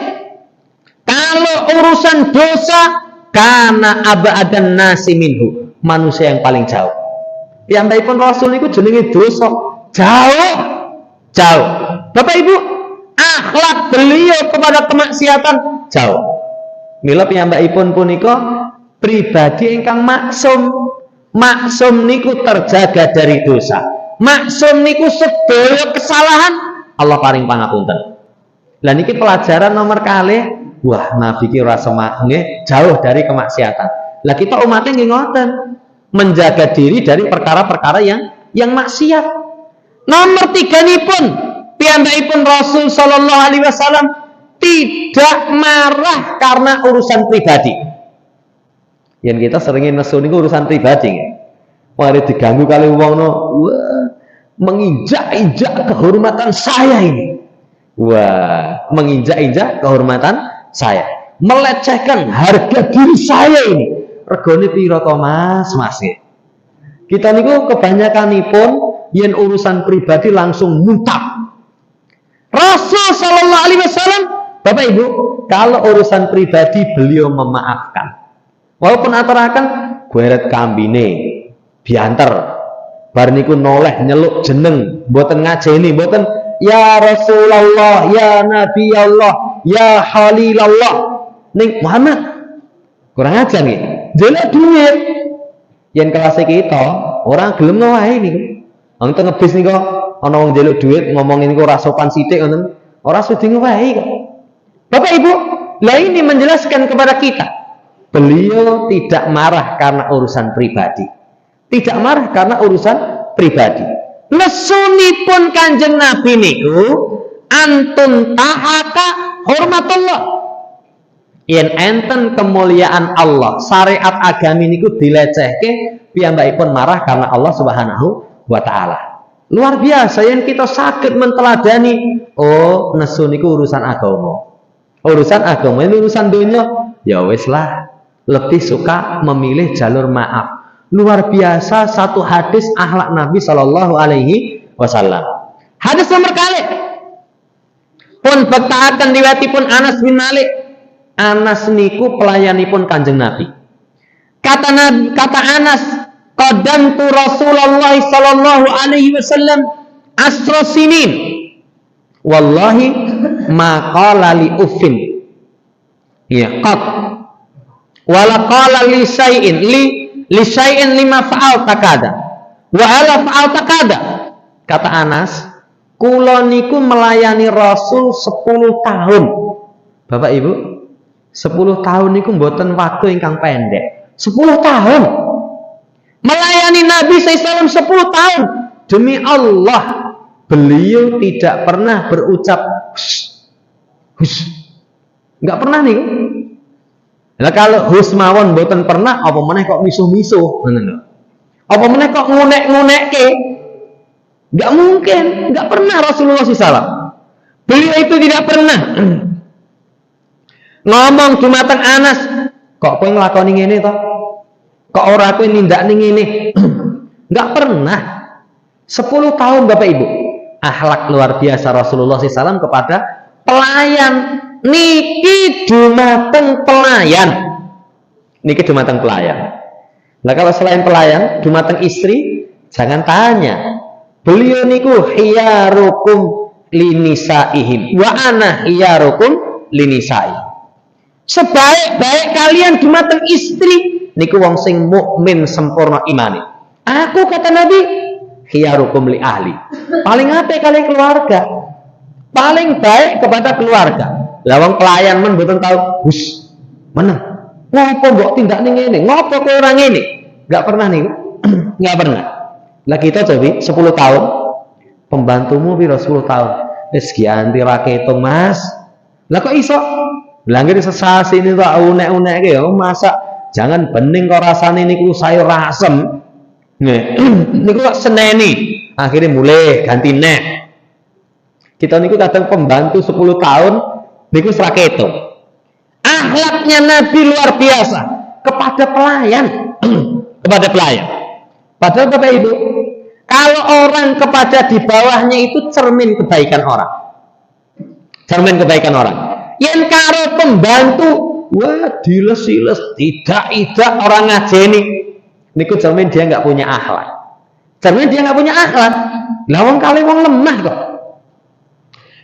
S1: Kalau urusan dosa karena abadan nasi minhu, manusia yang paling jauh. Piyambakipun Rasul niku jenenge dosa jauh. Jauh. Bapak Ibu, akhlak beliau kepada kemaksiatan jauh. Mila piyambakipun punika pribadi ingkang maksum. Maksum niku terjaga dari dosa. Maksum niku sedaya kesalahan Allah paring pangapunten. Lah niki pelajaran nomor kalih. Wah, Nabi ki ora semakne jauh dari kemaksiatan. Lah kita umatnya nggih ngoten. Menjaga diri dari perkara-perkara yang maksiat. Nomor 3 nipun piyambakipun Rasul sallallahu alaihi wasallam tidak marah karena urusan pribadi. Yang kita seringin nesu niku urusan pribadi nggih. Mari diganggu kali wong no, wah, menginjak-injak kehormatan saya ini. Wah, menginjak-injak kehormatan saya. Melecehkan harga diri saya ini. Regane pira to Mas nggih. Kita niku kebanyakanipun yen urusan pribadi langsung muntap. Rasul sallallahu alaihi wasallam, Bapak Ibu, kalau urusan pribadi beliau memaafkan. Walaupun aturaken gweret kambine, bianter. bar niku noleh nyeluk jeneng, mboten ngajeni, mboten ya Rasulullah, ya Nabi Allah, ya Halilallah. Ning Muhammad kurang ajar nggih. Njaluk duit. Yen kelas kita ora gelem wae niku. Wong teng ngebis niku ana wong njaluk duit ngomongin niku ora sopan sithik ngoten. Ora sudi wae kok. Bapak Ibu, lah ini menjelaskan kepada kita. Beliau tidak marah karena urusan pribadi. Tidak marah karena urusan pribadi. Lesunipun Kanjeng Nabi niku antun tahaka hormatullah. Yen enten kemuliaan Allah, syariat agami niku dilecehke, piyambakipun marah karena Allah Subhanahu wa taala. Luar biasa yen kita sakit menteladani, oh nesu niku urusan agama. Urusan agama ini urusan dunia, ya wis lah. Lebih suka memilih jalur maaf. Luar biasa satu hadis akhlak Nabi Shallallahu Alaihi Wasallam. Hadis nomor kali pun bektaaken riwayatipun Anas bin Malik. Anas niku pelayanipun Kanjeng Nabi. Kata Anas, qadamtu Rasulullah Shallallahu Alaihi Wasallam asra sinin. Wallahi ma qala li uffin. Ya qad. Wala qala li syai'in li syai'in lima fa'alta kada wa ala fa'alta kada. Kata Anas, kula niku melayani Rasul 10 tahun. Bapak Ibu, 10 tahun niku mboten waktu ingkang pendek. 10 tahun melayani Nabi SAW 10 tahun. Demi Allah, beliau tidak pernah berucap hush. Enggak pernah nih. Nah kalau hus mawon mboten pernah, apa meneh kok misuh-misuh, ngono. Apa meneh kok ngunek-ngunekke? Enggak mungkin, enggak pernah Rasulullah SAW. Beliau itu tidak pernah ngomong dumateng Anas, kok kowe nglakoni ngene to? Kok ora kowe nindakne ngene? Enggak pernah. 10 tahun Bapak Ibu. Akhlak luar biasa Rasulullah SAW kepada pelayan. Niki dumateng pelayan. Niki dumateng pelayan. Nah kalau selain pelayan, dumateng istri, jangan tanya. Beliau niku khiyarukum linisaihim wa ana khiyarukum linisaihim. Sebaik-baik kalian dumateng istri, niku wong sing mukmin sempurna imani. Aku kata Nabi, khiyarukum li ahli. Paling apik kalian keluarga. Paling baik kepada keluarga. Lah wong pelayan men mboten tahu, hus. Meneng. Ngopo mbok tindakne ngene? Ngopo kowe ora ngene? Enggak pernah niku. Enggak pernah. Lah kita coba 10 tahun. Pembantumu piro 10 tahun? Wis ganti ra ketung, Mas. Lah kok iso? Langgir sesasi ini tak unek-unekke ya, masak jangan bening kok rasane niku sayur asem. Niku kok seneni. Akhirnya mulai ganti neh. Kita niku kadang pembantu 10 tahun niku sraketo. Akhlaknya Nabi luar biasa kepada pelayan. Kepada pelayan. Padahal Bapak Ibu, kalau orang kepada di bawahnya itu cermin kebaikan orang. Cermin kebaikan orang. Yang karo pembantu, wah diles-iles, tidak orang ngajeni. Niku cermin dia nggak punya akhlak. Cermin dia nggak punya akhlak. Lah wong kali wong lemah kok.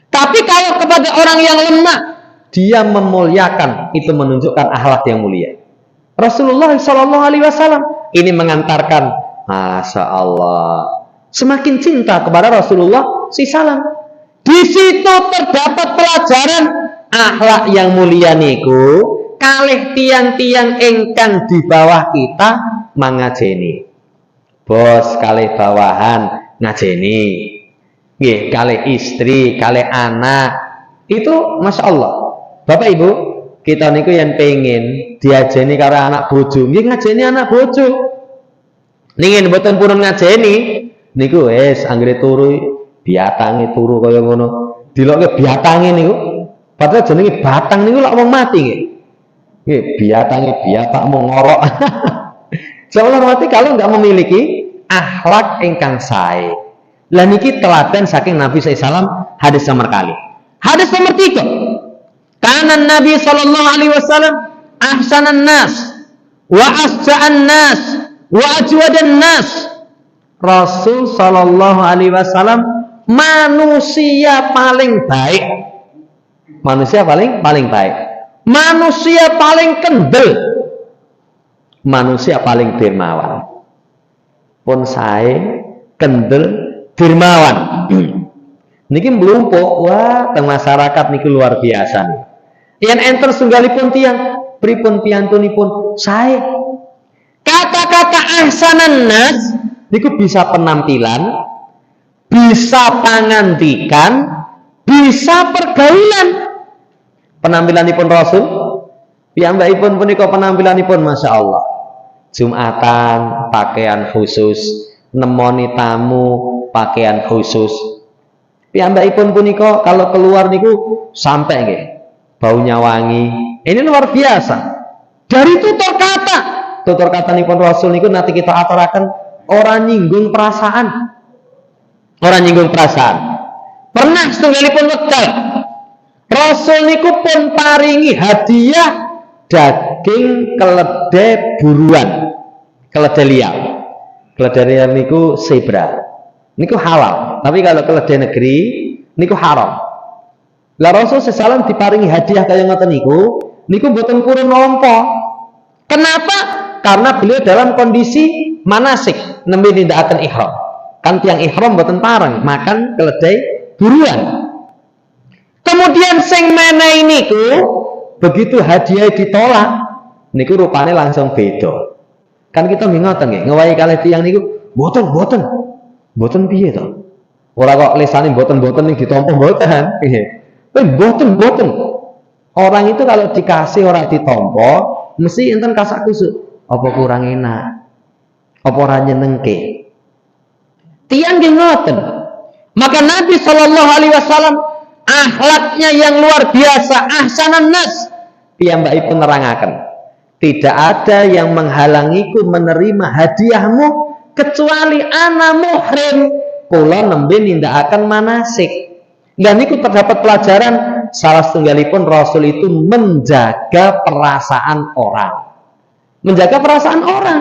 S1: Tapi kalau kepada orang yang lemah, dia memuliakan, itu menunjukkan akhlak yang mulia. Rasulullah SAW ini mengantarkan, Masya Allah, semakin cinta kepada Rasulullah SAW. Di situ terdapat pelajaran akhlak yang mulia niku kalih tiang-tiang ingkang di bawah kita mangajeni. Bos kalih bawahan ngajeni. Nggih, kalih istri, kalih anak. Itu Masya Allah. Bapak Ibu, kita niku yang pengen diajeni karo anak bojo, nggih ngajeni anak bojo. Ningin mboten purun ngajeni, niku wis anggere turu biatange turu kaya ngono. Dilokke biatange niku. Padahal jenenge batang niku lak wong mati nggih. Nggih, biatange biatakmu ngorok. Seolah mati kalau enggak memiliki akhlak ingkang sae. Lah niki teladan saking Nabi SAW hadis nomor kali. Hadis nomor 3. Kana Nabi sallallahu alaihi wasallam ahsanan nas wa asja'an nas wa ajwadan nas. Rasul sallallahu alaihi wasallam manusia paling baik. Manusia paling baik. Manusia paling kendel. Manusia paling dermawan. Pun saya kendel dermawan. Niki mlumpuk, wah teng masyarakat niki luar biasa nih. Yen enter sunggalipun tiyang pripun piyantunipun sae. Kata-kata ahsanan nas niku bisa penampilan, bisa pangandikan, bisa pergaulan. Penampilanipun Rasul piyambakipun punika penampilanipun Masya Allah. Jumatan pakaian khusus, nemoni tamu pakaian khusus. Piyambakipun punika kalau keluar niku sampai nggih baunya wangi. Ini luar biasa. Dari tutur katanipun Rasul niku nanti kita aturaken orang nyinggung perasaan. Orang nyinggung perasaan. Pernah setunggalipun wekdal Rasul niku pun paringi hadiah daging keledai buruan, keledai liar. Keledai liar niku zebra. Niku halal, tapi kalau keledai negeri niku haram. Lah Rasul sesalam diparingi hadiah kaya ngoten niku mboten purun nampa. Kenapa? Karena beliau dalam kondisi manasik nembe nindakaken ihram. Kan tiang ihram mboten pareng makan keledai buruan. Kemudian sing menehi niku begitu hadiah ditolak niku rupane langsung beda. Kan kita ngoten nggih, ngewahi kalih tiyang niku mboten piye to? Ora kok lesane mboten ning ditampa mboten. Nggih. Mboten. Orang itu kalau dikasih ora ditampa, mesti enten kasak kusuk. Apa kurang enak? Apa ora nyenengke? Tiyang nggih ngoten. Maka Nabi sallallahu alaihi wasallam akhlaknya yang luar biasa, ahsanan nas. Piyambakipun nerangaken, tidak ada yang menghalangiku menerima hadiahmu kecuali ana muhrim. Kula nembe nindakaken manasik. Dan niku terdapat pelajaran salah setunggalipun Rasul itu menjaga perasaan orang. Menjaga perasaan orang.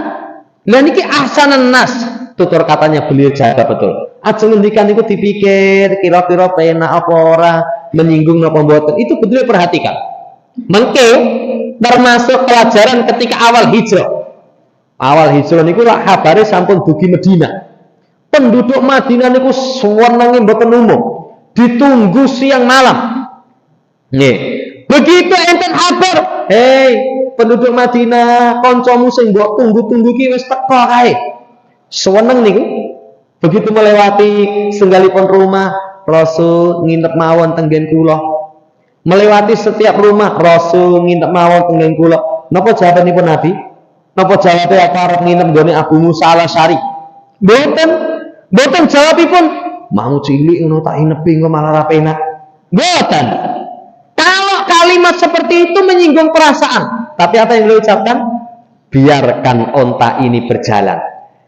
S1: Lah niki ahsanan nas, tutur katanya beliau jaga betul. Ajeng ngendikan niku dipikir kira-kira penak apa ora, menyinggung napa mboten. Itu betul perhatikan. Mengke termasuk pelajaran ketika awal hijrah. Awal hijrah niku lak kabare sampun dugi Madinah. Penduduk Madinah niku suwenenge mboten umum. Ditunggu siang malam. Nggih. Begitu enten kabar, hei penduduk Madinah, kancamu sing mbok tunggu-tunggu ki wis teko kae. Suweneng niku. Begitu melewati senggalipun rumah, Rasul nginep mawon teng nggen kula. Melewati setiap rumah, Rasul nginep mawon teng nggen kula. Napa jawabanipun Nabi? Napa jawabe apa arep nginep nggone Abu Musa Al-Asy'ari? Mboten jawabipun, mau cilik ngono tak inepi kok malah ra penak. Mboten. Kalau kalimat seperti itu menyinggung perasaan, tapi apa yang beliau ucapkan? Biarkan onta ini berjalan.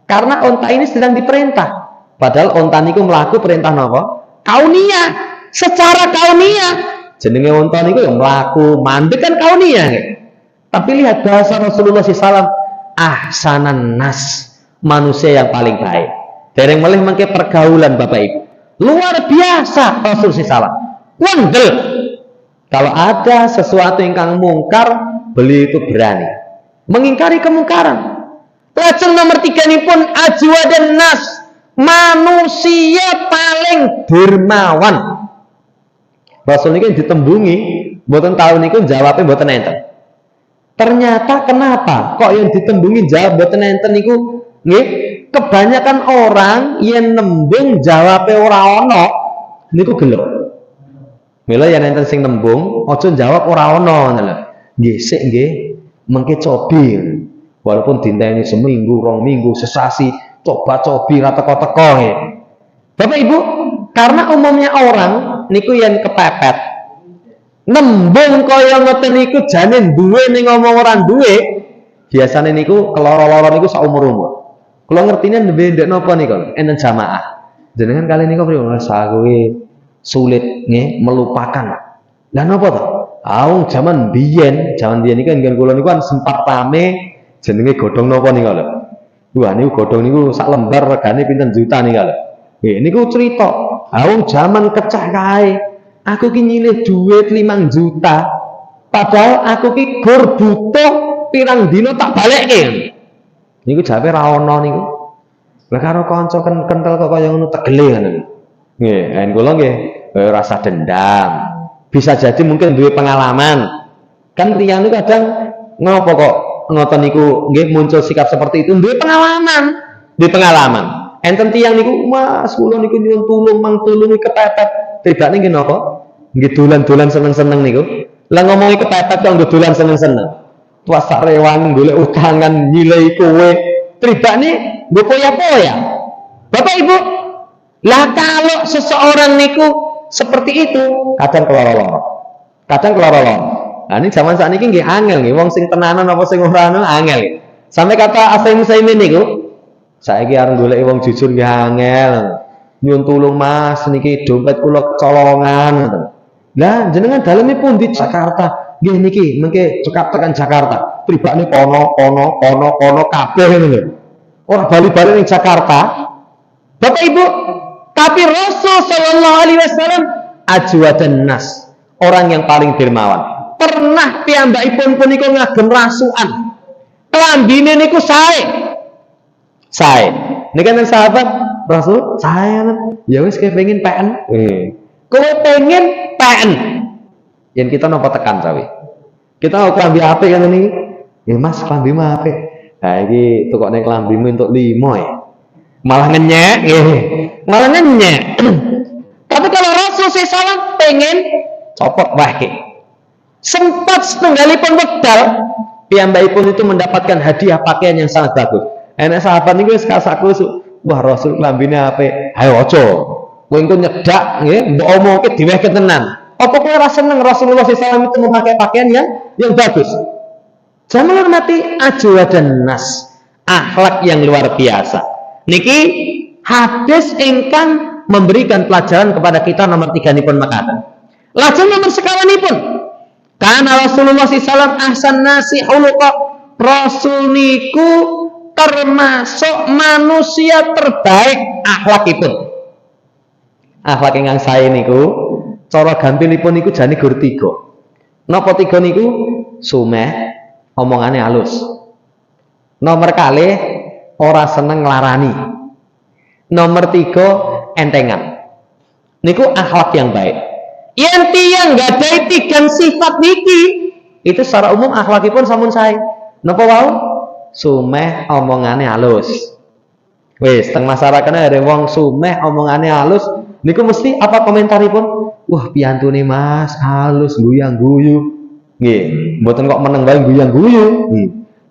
S1: Karena onta ini sedang diperintah. Padahal onta niku melaku perintah napa? Kauniyah. Secara kauniyah. Jenenge onta niku yang melaku, mandek kan kauniyah. Tapi lihat bahasa Rasulullah SAW. Ahsanan nas. Manusia yang paling baik. Dereng melih mangke pergaulan Bapak Ibu. Luar biasa Rasul SAW. Wandel. Kalau ada sesuatu yang kang mungkar, beliau itu berani mengingkari kemungkaran. Lajeng nomor 3 ini pun ajwadan nas, manusia paling dermawan. Rasul ini ditembungi, mboten tahu niku jawabnya mboten enten. Ternyata kenapa? Kok yang ditembungi jawab mboten enten niku nggih? Kebanyakan orang yang nembung jawabnya ora ono niku gelem. Mila yen enten sing nembung, aja jawab ora ono ngono lho. Nggih sik nggih, mengke cobi. Walaupun dinteni seminggu, 2 minggu, sesasi, coba-cobi ra teko-teko nggih. Bapak Ibu, karena umumnya orang niku yen kepepet nembung kaya ngoten niku jane duwe ning ngomong ora duwe, biasane niku keloro-loro niku saumur-umur. Kula ngertine nembe ndek napa niku enten jamaah. Jenengan kali niku pripun sakuwi sulit nggih melupakan. Lah napa to? Aung zaman biyen iki kan kula niku kan sempat rame jenenge godhong napa niku lho. Wah niku godhong niku sak lembar regane pinten juta nih kalau. Nggih niku cerita. Wong jaman kecah kae. Aku ki nyilih duit 5 juta. Padahal aku ki gur butuh pirang dino tak balekke. Niku jawabe ra ono niku. Lah karo kanca kentel kok kaya ngono tegele ngono. Nggih, en kula nggih rasa dendam. Bisa jadi mungkin duwe pengalaman. Kan tiyang niku kadang ngopo kok ngoten niku nggih muncul sikap seperti itu duwe pengalaman. Duwe pengalaman. Enten tiyang niku, Mas, kula niku nyuwun tulung mang tulungi kepepet. Tibane nggih napa? Nggih dolan-dolan seneng-seneng niku. Lah ngomongi kepepet kok dolan seneng-seneng. Tuas sak rewan golek utangan nyilai kowe. Tribane nggo poya-poya. Bapak Ibu, lah kalau seseorang niku seperti itu, kadang keloro-loro. Kadang keloro-loro. Nah, ini zaman saat ini nggih angel nggih, wong sing tenanan apa sing ora ana angel. Sampai kata Asy Musaimin niku, saiki arep golek wong jujur nggih angel. Nyuwun tulung Mas, niki dompet kula kecolongan ngoten. Lah jenengan daleme pundi Jakarta? Nggih niki mengke cekap tekan Jakarta. Tribane kono kabeh ngono lho. Ora bali-bali ning Jakarta. Bapak Ibu, tapi Rasul sallallahu alaihi wasallam ajwadan nas, orang yang paling dermawan. Pernah piyambakipun punika ngagem rasukan. Klambine niku sae. Sae. Niki kan sahabat Rasul, saya ya wis kepengin PN. Kowe pengen PN. Yen kita napa tekan sawi. Kita mau klambi apik kan niki. Ya Mas, klambi mah apik. Nah iki tukokne klambimu entuk 5 ya. Malah ngenyek nggih. Malah ngenyek. Tapi kalau Rasul SAW pengen copot wae. Sempat setenggalipun wekdal piyambakipun itu mendapatkan hadiah pakaian yang sangat bagus. Enak sahabat niku wis kasaku, wah Rasul klambine apik. Ayo aja. Kowe engko nyedak nggih, mbok omongke diwehke tenan. Apa kowe ora seneng Rasulullah SAW itu memakai pakaian yang bagus? Jangan hormati ajwadan nas, akhlak yang luar biasa. Niki hadis ingkang memberikan pelajaran kepada kita nomor 3 nipun makaten. Lajeng nomor sekawanipun. Karena Rasulullah SAW ahsan nasi khuluqa. Rasul niku termasuk manusia terbaik akhlakipun. Akhlak ingkang sae niku cara gampilipun niku jane gur 3. Napa 3 niku? Sumeh, omongane halus. Nomor kalih ora seneng nglarani. Nomor 3 entengan. Niku akhlak yang baik. Yen tiyang gadhahi 3 sifat niki, itu secara umum akhlakipun sampun sae. Napa wau? Sumeh omongane halus. Wis teng masyarakatnya ada wong sumeh omongane halus, niku mesti apa komentaripun? Wah, piyantune Mas halus guyang-guyu. Nggih, mboten kok meneng wae guyang-guyu.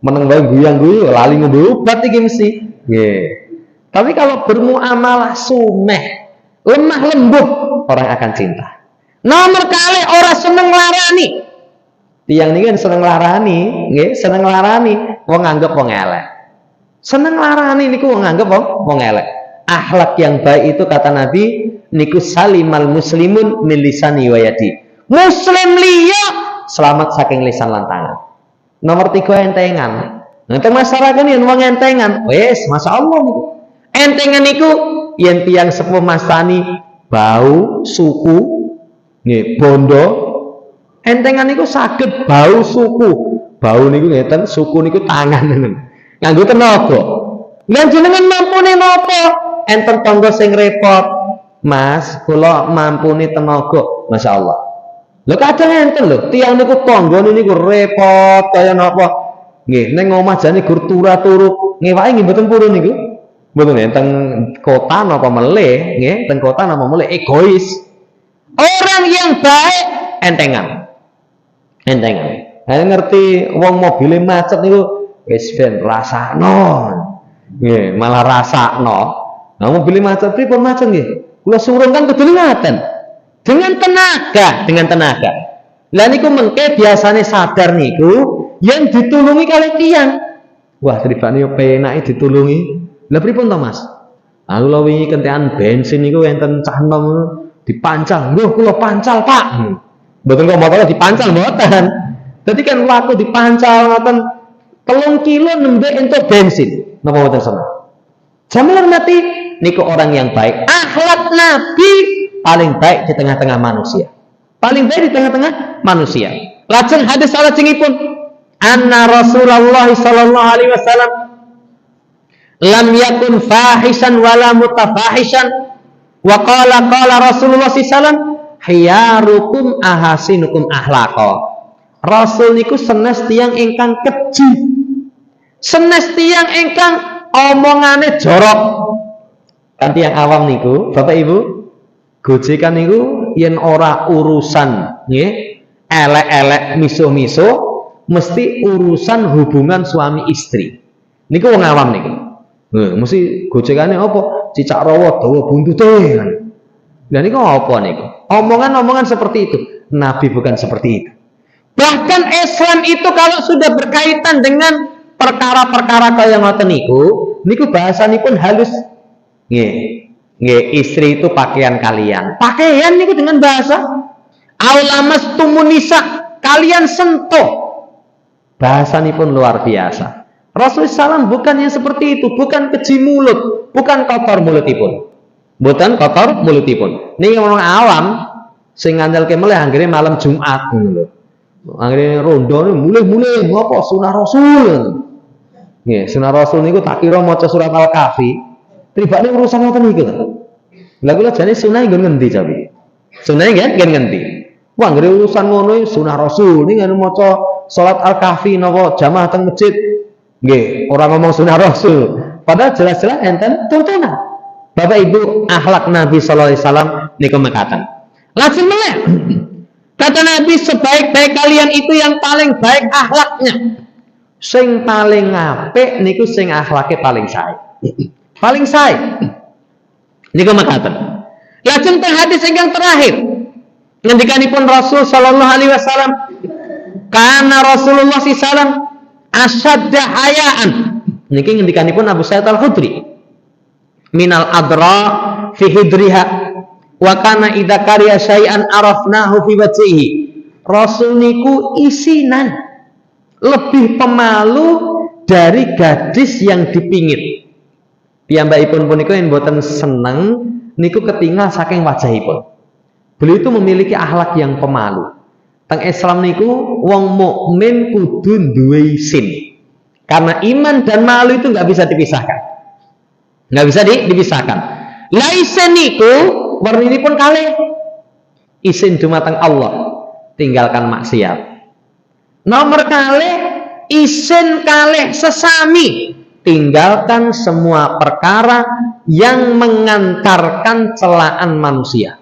S1: Meneng wae guyang-guyu lali ngombe obat iki mesti. Nggih. Tapi kalau bermuamalah sumeh, lemah lembut, orang akan cinta. Nomor kali orang seneng larani. Tiang ini kan seneng larani, nggih, seneng larani, wong nganggep wong elek. Seneng larani niku wong nganggep wong elek. Akhlak yang baik itu kata Nabi, niku salimal muslimun min lisani wa yadi. Muslim liya selamat saking lisan lan tangan. Nomor 3 entengan. Nanti masyarakat ini wong entengan. Wes, masyaallah niku. Entengan niku yen tiyang sepuh mastani bau suku nggih bondo. Entengan niku saged bau suku. Bau niku ngeten, suku niku tangan ngoten. Nganggo tenaga. Lan jenengan mampune napa? Enten tangga sing repot. Mas, kula mampuni tenaga. Masyaallah. Lho kadang enten lho, tiyang niku tanggane niku repot kaya napa. Nggih, ning omah jane gur turu-turu, ngewake nggih mboten purun niku. Mboten enten kota napa meleh, nggih, teng kota napa meleh egois. Orang yang baik entengan. Entengan. Ha ngerti wong mobile macet niku wis ben rasakno. Nggih, malah rasakno. Nah, mobile macet pripun macet nggih? Kula surung kan kudu ngaten. Dengan tenaga. Lah niku mengke biasane sadar niku yang ditulungi kali tiyang. Wah, tribane yo penake ditulungi. Lah pripun to, Mas? Aku lho wingi kentekan bensin niku enten cah enom dipancal. Lho kula pancal, Pak. Mboten kok motor dipancal mboten. Dadi kan laku dipancal ngoten 3 kilo nembe entuk bensin. Napa mboten seneng? Jamaah hormati niku orang yang baik. Akhlak Nabi paling baik di tengah-tengah manusia. Paling baik di tengah-tengah manusia. Lajeng hadis salajengipun, anna Rasulullah sallallahu alaihi wasallam lam yakun fahishan wala mutafahishan wa qala Rasulullah sallallahu alaihi wasallam khiyarukum ahasinukum akhlaqa. Rasul niku senes tiyang ingkang keji. Senes tiyang ingkang omongane jorok. Kan tiyang awam niku, Bapak Ibu, gojekan niku yen ora urusan nggih, elek-elek miso-miso, mesti urusan hubungan suami istri. Niku wong awam niku. Mesti gojekane apa? Cicak rawa dawa buntute. Lah niku apa niku? Omongan-omongan seperti itu. Nabi bukan seperti itu. Bahkan Islam itu kalau sudah berkaitan dengan perkara-perkara kaya ngoten niku bahasanipun halus. Nggih, istri itu pakaian kalian. Pakaian niku dengan bahasa aulamas tumunisa, kalian sentuh. Bahasanipun luar biasa. Rasulullah SAW bukan yang seperti itu, bukan keji mulut, bukan kotor mulutipun. Bukan kotor mulutipun. Niki orang awam sing ngandalke meleh anggere malam Jumat ngono lho. Anggere rondo mulih-mulih ngopo sunah Rasul. Nggih, sunah Rasul niku tak kira maca surat Al-Kahfi. Tribane urusan ngoten niku. Lah kula jane sunah nggon ngendi cawi? Sunah nggih nggon ngendi? Wah, anggere urusan ngono sunah Rasul niku anu maca salat Al-Kahfi napa jamaah teng masjid. Nggih, ora ngomong sunah Rasul. Padahal jelas-jelas enten tuntunan. Bapak Ibu, akhlak Nabi sallallahu alaihi wasallam niku mekaten. Lajeng meneh kata Nabi, sebaik-baik kalian itu yang paling baik akhlaknya. Sing paling apik niku sing akhlake paling sae. Paling sae. Niku mekaten. Lajeng teng hadis ingkang terakhir, ngendikanipun Rasul sallallahu alaihi wasallam, kana Rasulullah sallallahu alaihi wasallam asyadda hayaan. Niki ngendikanipun Abu Sa'id Al-Khudri. Minal adra fi hidriha wa kana idza kariya syai'an arafnahu fi wajhihi. Rasul niku isinan lebih pemalu dari gadis yang dipingit. Piyambakipun punika yen boten seneng niku ketinggal saking wajahipun. Beliau itu memiliki akhlak yang pemalu. Teng Islam niku wong mukmin kudu duwe isin. Karena iman dan malu itu nggak bisa dipisahkan. Nggak bisa dipisahkan. Lah isin niku warninipun kalih. Isin dumateng Allah, tinggalkan maksiat. Nomor kalih isin kalih sesami, tinggalkan semua perkara yang mengantarkan celaan manusia.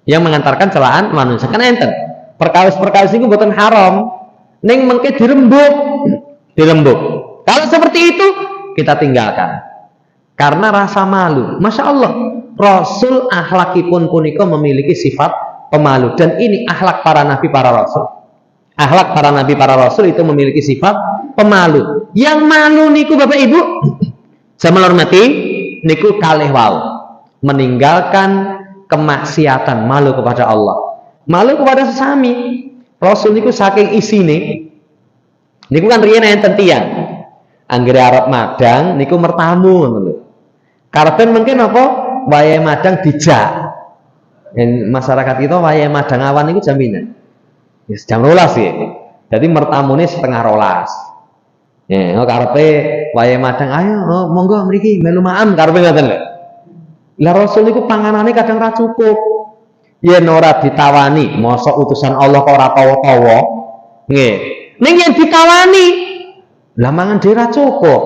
S1: Yang mengantarkan celaan manusia. Kan enten. Perkawis-perkawis itu bukan haram. Ning mengke dirembuk. Kalau seperti itu kita tinggalkan. Karena rasa malu. Masya Allah, Rasul akhlakipun punika memiliki sifat pemalu. Dan ini akhlak para nabi para rasul. Akhlak para nabi para rasul itu memiliki sifat pemalu. Yang malu niku Bapak Ibu, saya menghormati niku kalih wau, meninggalkan kemaksiatan, malu kepada Allah, malu kepada sesami. Rasul niku saking isine niku kan riyen enten tiyang anggere arep madang niku mertamu ngono lho. Karepen mungkin apa wayahe madang dijak. Masyarakat kita wayahe madang awan niku jam pira? Wis jam 12 ya. Jadi mertamune setengah 12. Ya, karepe wayahe madang ayo monggo mriki melu maam karepe ngoten lho. Lah Rasul niku panganane kadang ra cukup. Yen ora ditawani, mosok utusan Allah kok ora tawa-tawa. Nggih. Ning yen ditawani, lah mangan dhewe ra cukup.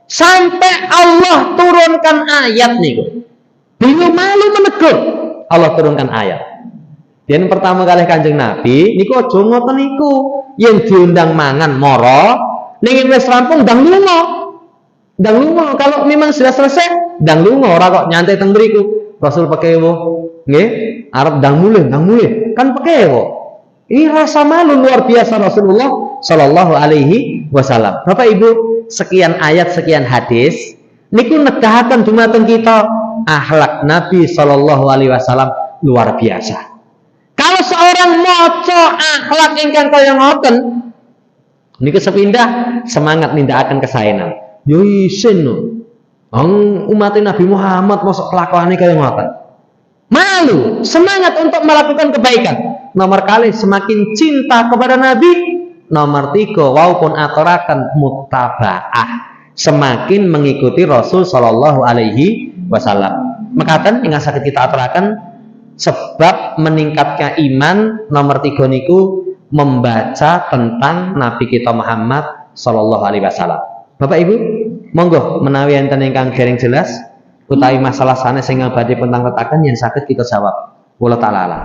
S1: Sampai Allah turunkan ayat niku. Beliau malu menegur. Allah turunkan ayat. Yen pertama kali Kanjeng Nabi niku aja ngoten niku. Yen diundang mangan moro, ning wis rampung ndang lunga. Ndang lunga. Kalau memang sudah selesai, ndang lunga ora kok nyantai teng mriku. Rasul pekewo. Nggih, arep ndang mulih. Kan pekewo. Ini rasa malu luar biasa Rasulullah sallallahu alaihi wasallam. Bapak Ibu, sekian ayat, sekian hadis niku nedahaken dumateng kita akhlak Nabi sallallahu alaihi wasallam luar biasa. Kalau seorang maca akhlak ingkang kaya ngoten niku sepindah semangat nindakaken kesaenan. yo isin no. Umat Nabi Muhammad mosok kelakuane kaya ngoten. Malu, semangat untuk melakukan kebaikan. Nomor kali semakin cinta kepada Nabi. Nomor 3, walaupun aturakan muttabaah, semakin mengikuti Rasul Shallallahu Alaihi Wasallam. Mekaten ingkang saged kita aturaken sebab meningkatnya iman. Nomor 3 niku membaca tentang Nabi kita Muhammad Shallallahu Alaihi Wasallam. Bapak Ibu, monggo menawi enten ingkang dereng jelas utawi masalah sanes sing badhe pun tangketaken yang saged kita jawab. Wallahu taala.